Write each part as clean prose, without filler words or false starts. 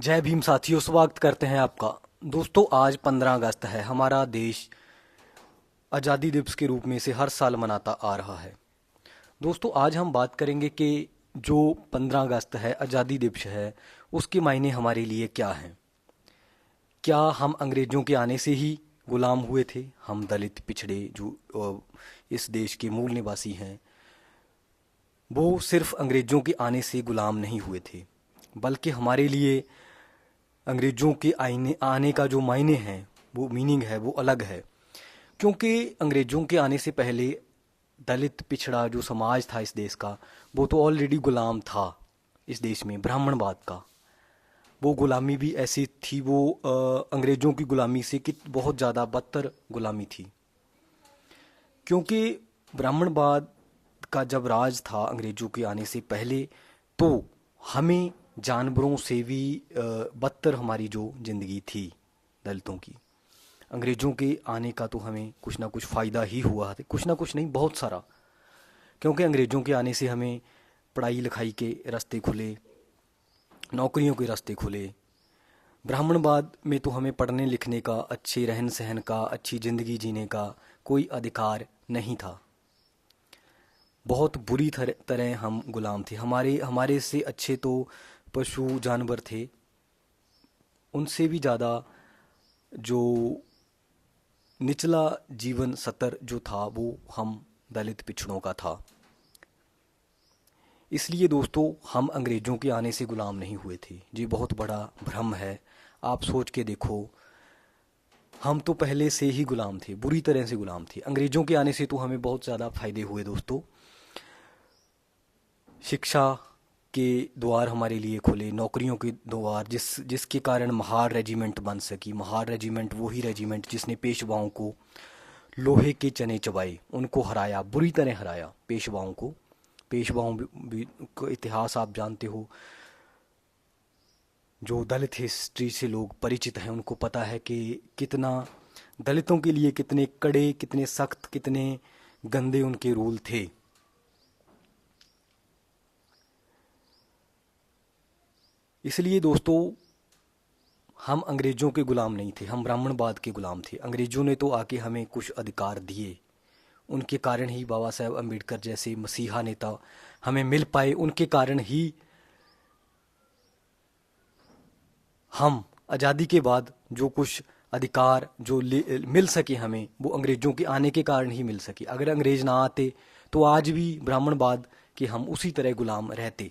जय भीम साथियों, स्वागत करते हैं आपका। दोस्तों, आज 15 अगस्त है। हमारा देश आज़ादी दिवस के रूप में इसे हर साल मनाता आ रहा है। दोस्तों, आज हम बात करेंगे कि जो 15 अगस्त है, आज़ादी दिवस है, उसके मायने हमारे लिए क्या हैं। क्या हम अंग्रेज़ों के आने से ही गुलाम हुए थे? हम दलित पिछड़े जो इस देश के मूल निवासी हैं, वो सिर्फ अंग्रेज़ों के आने से गुलाम नहीं हुए थे, बल्कि हमारे लिए अंग्रेज़ों के आने आने का जो मायने हैं, वो मीनिंग है, वो अलग है। क्योंकि अंग्रेज़ों के आने से पहले दलित पिछड़ा जो समाज था इस देश का, वो तो ऑलरेडी गुलाम था इस देश में ब्राह्मणवाद का। वो गुलामी भी ऐसी थी, वो अंग्रेज़ों की गुलामी से कि बहुत ज़्यादा बदतर गुलामी थी। क्योंकि ब्राह्मणवाद का जब राज था अंग्रेज़ों के आने से पहले, तो हमें जानवरों से भी बदतर हमारी जो ज़िंदगी थी दलितों की। अंग्रेज़ों के आने का तो हमें कुछ ना कुछ फ़ायदा ही हुआ है, कुछ ना कुछ नहीं, बहुत सारा। क्योंकि अंग्रेज़ों के आने से हमें पढ़ाई लिखाई के रास्ते खुले, नौकरियों के रास्ते खुले। ब्राह्मणवाद में तो हमें पढ़ने लिखने का, अच्छे रहन सहन का, अच्छी ज़िंदगी जीने का कोई अधिकार नहीं था। बहुत बुरी तरह हम गुलाम थे। हमारे हमारे से अच्छे तो पशु जानवर थे, उनसे भी ज़्यादा जो निचला जीवन स्तर जो था, वो हम दलित पिछड़ों का था। इसलिए दोस्तों, हम अंग्रेज़ों के आने से गुलाम नहीं हुए थे। ये बहुत बड़ा भ्रम है। आप सोच के देखो, हम तो पहले से ही गुलाम थे, बुरी तरह से गुलाम थे। अंग्रेज़ों के आने से तो हमें बहुत ज़्यादा फ़ायदे हुए दोस्तों। शिक्षा के द्वार हमारे लिए खुले, नौकरियों के द्वार, जिसके कारण महार रेजिमेंट बन सकी। महार रेजिमेंट वही रेजिमेंट जिसने पेशवाओं को लोहे के चने चबाए, उनको हराया, बुरी तरह हराया पेशवाओं को। पेशवाओं को इतिहास आप जानते हो। जो दलित हिस्ट्री से लोग परिचित हैं, उनको पता है कि कितना दलितों के लिए कितने कड़े, कितने सख्त, कितने गंदे उनके रूल थे। इसलिए दोस्तों, हम अंग्रेज़ों के गुलाम नहीं थे, हम ब्राह्मणवाद के गुलाम थे। अंग्रेज़ों ने तो आके हमें कुछ अधिकार दिए। उनके कारण ही बाबा साहेब अम्बेडकर जैसे मसीहा नेता हमें मिल पाए। उनके कारण ही हम आज़ादी के बाद जो कुछ अधिकार जो मिल सके हमें, वो अंग्रेज़ों के आने के कारण ही मिल सके। अगर अंग्रेज़ ना आते तो आज भी ब्राह्मणवाद के हम उसी तरह गुलाम रहते।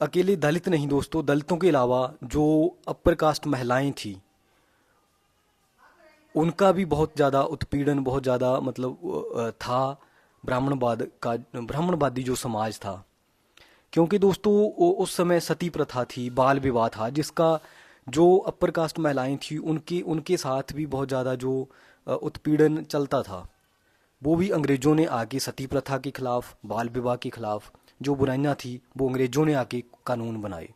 अकेले दलित नहीं दोस्तों, दलितों के अलावा जो अपर कास्ट महिलाएं थी, उनका भी बहुत ज़्यादा उत्पीड़न, बहुत ज़्यादा मतलब था ब्राह्मणवाद का, ब्राह्मणवादी जो समाज था। क्योंकि दोस्तों, उस समय सती प्रथा थी, बाल विवाह था, जिसका जो अपर कास्ट महिलाएं थी उनके उनके साथ भी बहुत ज़्यादा जो उत्पीड़न चलता था। वो भी अंग्रेज़ों ने आके सती प्रथा के खिलाफ, बाल विवाह के खिलाफ जो बुराइयां थी, वो अंग्रेज़ों ने आके कानून बनाए।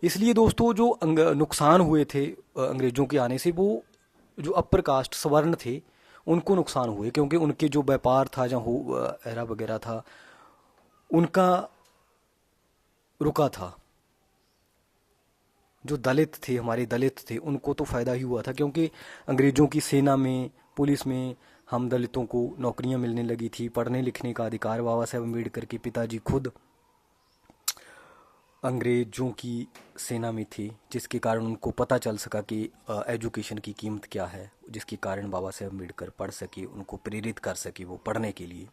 इसलिए दोस्तों, जो नुकसान हुए थे अंग्रेज़ों के आने से, वो जो अपर कास्ट सवर्ण थे उनको नुकसान हुए। क्योंकि उनके जो व्यापार था, जहाँ हो एरा वगैरह था, उनका रुका था। जो दलित थे, हमारे दलित थे, उनको तो फ़ायदा ही हुआ था। क्योंकि अंग्रेज़ों की सेना में, पुलिस में हम दलितों को नौकरियां मिलने लगी थी, पढ़ने लिखने का अधिकार। बाबा साहेब अम्बेडकर के पिताजी खुद अंग्रेज़ों की सेना में थे, जिसके कारण उनको पता चल सका कि एजुकेशन की कीमत क्या है, जिसके कारण बाबा साहेब अम्बेडकर पढ़ सके, उनको प्रेरित कर सके वो पढ़ने के लिए।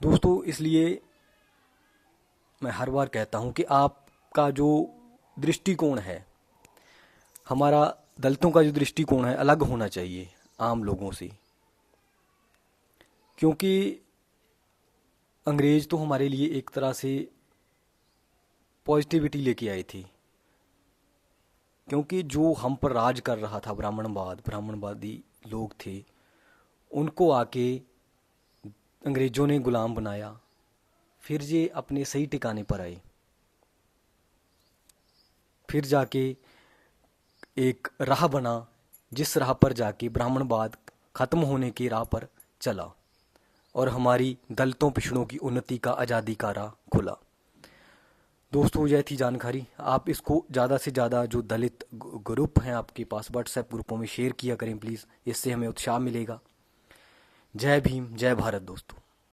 दोस्तों, इसलिए मैं हर बार कहता हूँ कि आपका जो दृष्टिकोण है, हमारा दलितों का जो दृष्टिकोण है, अलग होना चाहिए आम लोगों से। क्योंकि अंग्रेज़ तो हमारे लिए एक तरह से पॉजिटिविटी लेके आए थे। क्योंकि जो हम पर राज कर रहा था ब्राह्मणवाद, ब्राह्मणवादी लोग थे, उनको आके अंग्रेज़ों ने गुलाम बनाया। फिर ये अपने सही ठिकाने पर आए, फिर जाके एक राह बना, जिस राह पर जाके ब्राह्मणवाद खत्म होने की राह पर चला और हमारी दलितों पिछड़ों की उन्नति का, आज़ादी का राह खुला। दोस्तों यह थी जानकारी। आप इसको ज़्यादा से ज़्यादा जो दलित ग्रुप हैं आपके पास व्हाट्सएप ग्रुपों में शेयर किया करें प्लीज़, इससे हमें उत्साह मिलेगा। जय भीम, जय भारत दोस्तों।